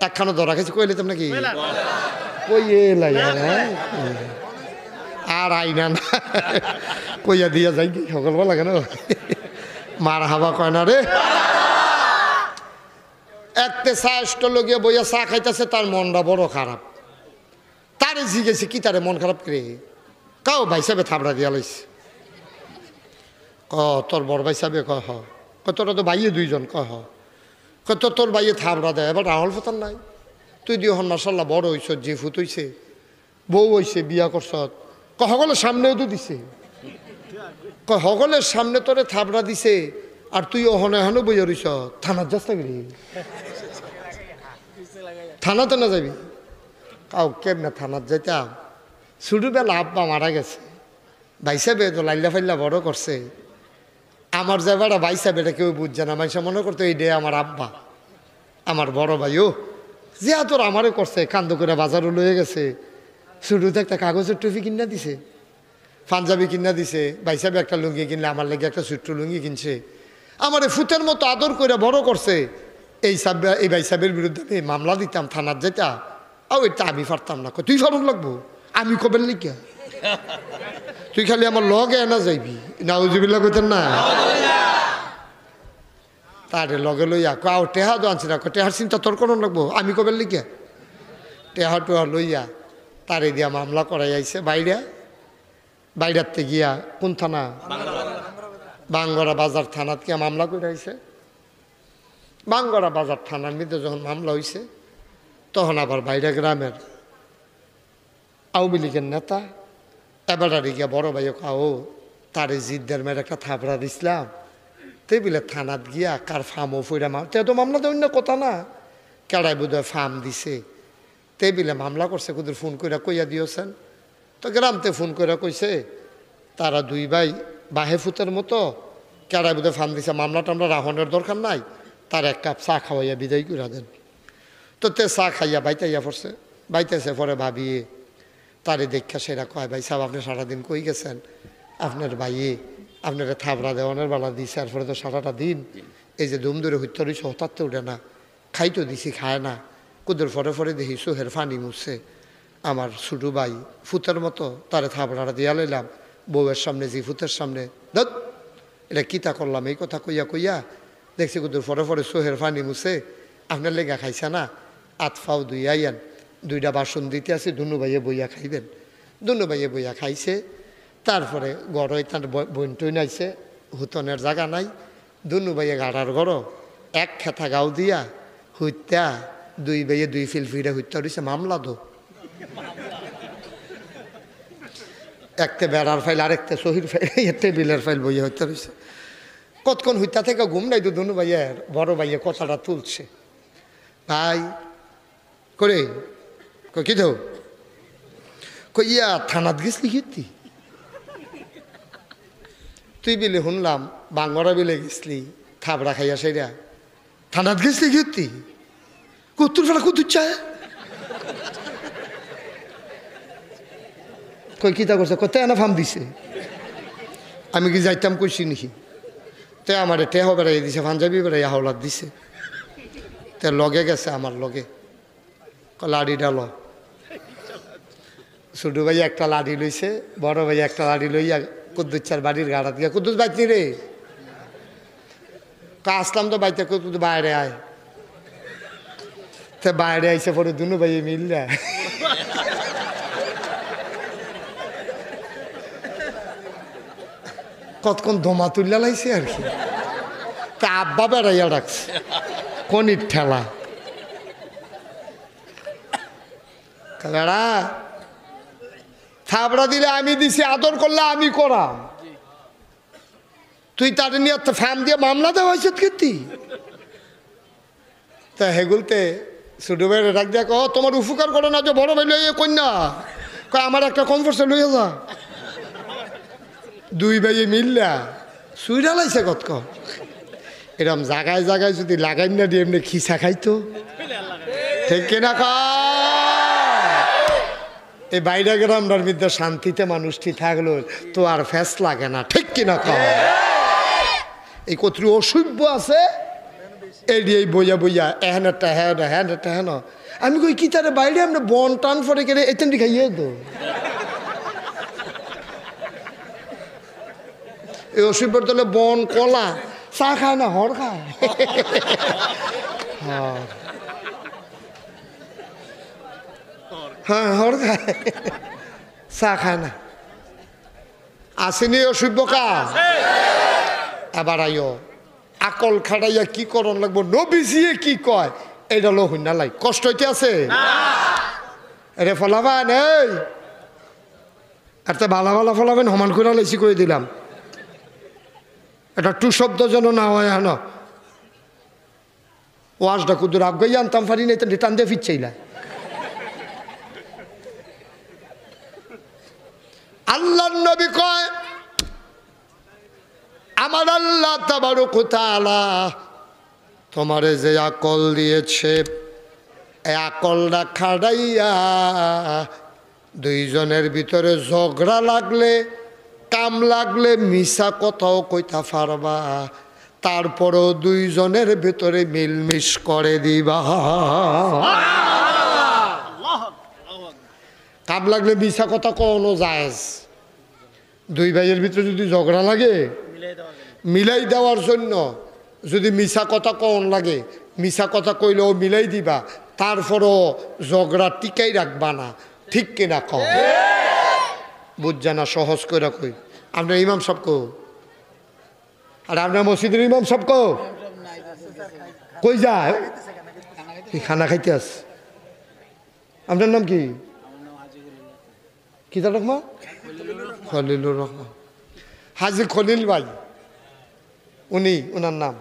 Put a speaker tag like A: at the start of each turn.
A: একখানো ধরা খাইছি কইলে তো নাকি কইয়ে লাগে আর আইনা না কইয়া দিয়া যাই কি সকালবেলা কেন মার হাবা কয় না রে একটা চা স্টল গিয়ে বইয়া চা খাইতেছে তার মনটা বড় খারাপ তারে জিগেছে কি তারে মন খারাপ করে কাও ভাই সাহেবে থাবড়া দিয়া লাইছে তোর বড় ভাই সাহেবে কয় হ তোরা তো ভাইয়ে দুইজন কয় হ তোর ভাইয়ে থাবড়া দেয় এবার রাহুল ফতার নাই তুই দিয়ে হন মার্শাল্লাহ বড় হইছ যে ফুত হইছে বউ হইছে বিয়া করছ সকলের সামনেও তো দিছে সকলের সামনে তোরে থাবড়া দিছে আর তুই ওহনে হনে বইয়া রইছ থানার যাস না থানাতে না যাবি কাউ কেমনে থানার যাইতাম ছোটবেলা আব্বা মারা গেছে ভাই সাহেবে তো লাইল্লা ফাইল্লা বড় করছে আমার যে বেড়া ভাই সাহেব এটা কেউ বুঝছে না মাইসা মনে করতো এই ডে আমার আব্বা আমার বড় ভাইও যে তোর আমারে করছে কান্দ করে বাজারও লয়ে গেছে শুরুতে একটা কাগজের টুপি কিনা দিছে পাঞ্জাবি কিনা দিছে ভাই সাহেব একটা লুঙ্গি কিনলে আমার লেগে একটা ছোট্ট লুঙ্গি কিনছে আমার ফুটের মতো আদর করে বড় করছে এই ভাই সাহেবের বিরুদ্ধে আমি মামলা দিতাম থানার যেটা এটা আমি পারতাম না তুই ফারুক লাগবো আমি কবেন লিখা তুই খালি আমার লগে না যাইবি নাউজুবিল্লাহ কইতেন না তারে লগে লইয়া কাউ টেহা তো আনছি না টেহার চিন্তা তোর কোনো লাগবো আমি কবেন লিখা টেহা টেহা লইয়া তারে দিয়া মামলা করাই আইছে বাইরাতে গিয়া কোন থানা বাঙ্গরা বাজার থানাত গিয়া মামলা করে আইছে বাঙ্গরা বাজার থানার মধ্যে যখন মামলা হয়েছে তখন আবার বাইরে গ্রামের আওয়ামী লীগের নেতা এবারে গিয়া বড় ভাইও কাও তারে জিদ্দের মেয়ের একটা থাবড়া দিছিলাম টেবিলে থানাত গিয়া কার ফার্মও ফইরা তে তো মামলা তো অন্য কথা না কেড়াই বোধহয় ফার্ম দিছে টেবিলে মামলা করছে কুদের ফোন করে কইয়া দিয়েছেন তো গ্রামতে ফোন করে কইছে তারা দুই ভাই বাহে ফুতের মতো কেড়াই বোধহয় ফার্ম দিছে মামলা টামলা রাহনের দরকার নাই তার এক কাপ চা খাওয়াইয়া বিদায় করে দেন তো তে চা খাইয়া বাইতাইয়া পড়ছে বাইতেছে পরে ভাবিয়ে তারে দেখা সেরা কয় ভাই সাহেব আপনি সারাদিন কই গেছেন আপনার ভাইয়ে আপনারা থাবড়া দেওয়ানের বেলা দিছে আর পরে তো সারাটা দিন এই যে দুম ধরে হইতে রয়েছে হঠাৎ উঠে না খাইতো দিছি খায় না কুদুর পরে দেখি চোহের ফানি মুছছে আমার ছোটো ভাই ফুতের মতো তারে থাবড়াটা দিয়া লইলাম বউয়ের সামনে জি ফুতের সামনে ধত এটা কিতা করলাম এই কথা কইয়া দেখছি কুদুর পরে চোহের ফানি মুছে আপনার লেগা খাইছে না আতফাও দুই আইয়ান দুইটা বাসন দিতে আছে দুনু ভাইয়ে বইয়া খাইবেন দুনু ভাইয়ে বইয়া খাইছে তারপরে গড়ই তার বইন টইন আইছে হুতনের জায়গা নাই দুনু ভাইয়ে গাড়ার গড় এক খেথা গাও দিয়া হইত্যা দুই ভাইয়ে দুই ফিলফিরে হইত্যা রয়েছে মামলা দো একটা বেড়ার ফাইল আরেকটা শহীদ ফাইল টেবিলের ফাইল বইয়া হইত্যা রয়েছে কতক্ষণ হইত্যা থেকে ঘুম নাই তো দুনু ভাইয়ের বড় ভাইয়ে কথাটা তুলছে ভাই করে কি তো কইয়া থানাত গেছলি কীর্তি তুই বিলে শুনলাম বাঙ্গরা বিলে গেছলি থাবড়া খাইয়া সেরা থানাত গেছলি কীর্তি কত্তুর ফেলা কত্তুর চায় কই কিতা করছে কোথায় এনা ফার্ম দিছে আমি কি যাইতাম কইছি নাকি তে আমার টেহ বেড়াই দিছে পাঞ্জাবি বেড়াই হাওলাত দিছে তে লগে গেছে আমার লগে লাড়ি ডাল ছোটো ভাই একটা লাড়ি লইছে বড় ভাই একটা লাড়ি লইয়া কুদ্দুস চার বাড়ির গাড়া দিয়া কুদ্দুস বাইতনি রে আসলাম তো বাইতে কুদ্দুস বাইরে আয় তো বাইরে আইসে পরে দুনু ভাই মিললে কতক্ষণ ধোমা তুললে লাইছে আর কি তা আব্বা বেড়াইয়া ডাকছে কনির ঠেলা বেড়া থাবড়া দিলে আমি দিছি আদর করলে আমি করাম তুই তার নিয়ে ফার্ম দিয়ে মামলা দেওয়া হয়েছে কীর্তি তা হেগুলতে ছোটো ভাইয়ের ডাক দেখ তোমার উপকার করে না যে বড় ভাই লইয়ে কন্যা কয় আমার একটা কমফোর্টে লইয়া যা দুই ভাইয়ে মিললা সুইরা লাইছে কতক এরম জায়গায় জায়গায় যদি লাগাই না দিয়ে এমনি খিসা খাইতো ঠিক কিনা এই বাইরে গ্রামটার মধ্যে শান্তিতে মানুষটি থাকলো তো আর ফ্যাস লাগে না ঠিক কিনা এই কত অসভ্য আছে এই বইয়া বইয়া এহেন একটা হ্যান একটা হ্যান। আমি কই কি তারে বাইরে আমরা বন টান ফরে গেলে এতেন খাইয়ে তো এই অসুবিধার তলে বন কলা চা খায় না হর খায়। হ্যাঁ হর খায় চা খায় না। আসেনি অসভ্য কা এবার আইও আকল খাড়াইয়া কি করন লাগবো নবীজিয়ে কি কয় এইটা লো হইনা লাই কষ্ট হইতে আছে রে ফলাবেন এই একটা ভালো ভালো ফলাবেন সমান করে লেছি করে দিলাম এটা টু শব্দ যেন না হয় হানো ওয়াজটা কুদুর আগাই আনতাম পারি না এটা টান দিয়ে ফিরছেইলা। আল্লাহর নবী কয় আমার আল্লাহ তাবারক ওয়া তাআলা তোমারে যে আকল দিয়েছে এই আকলটা খাড়াইয়া দুইজনের ভিতরে ঝগড়া লাগলে কাম লাগলে মিছা কথাও কইতা পারবা তারপরও দুইজনের ভিতরে মিলমিশ করে দিবা। কাম লাগলে মিছা কথা কোনো জায়েজ। দুই ভাইয়ের ভিতরে যদি ঝগড়া লাগে মিলাই দেওয়ার জন্য যদি মিছা কথা কন লাগে মিছা কথা কইলেও মিলাই দিবা তারপরও ঝগড়া টিকাই রাখবা না ঠিক কিনা কও বুঝছে না সহজ করে কই। আপনার ইমাম সাহেব কো আর আপনার মসজিদের ইমাম সাহেব কই যায় খানা খাইতে আস। আপনার নাম কি কি তার রহমান খলিলুর রহমান হাজি খলিল ভাই উনি ওনার নাম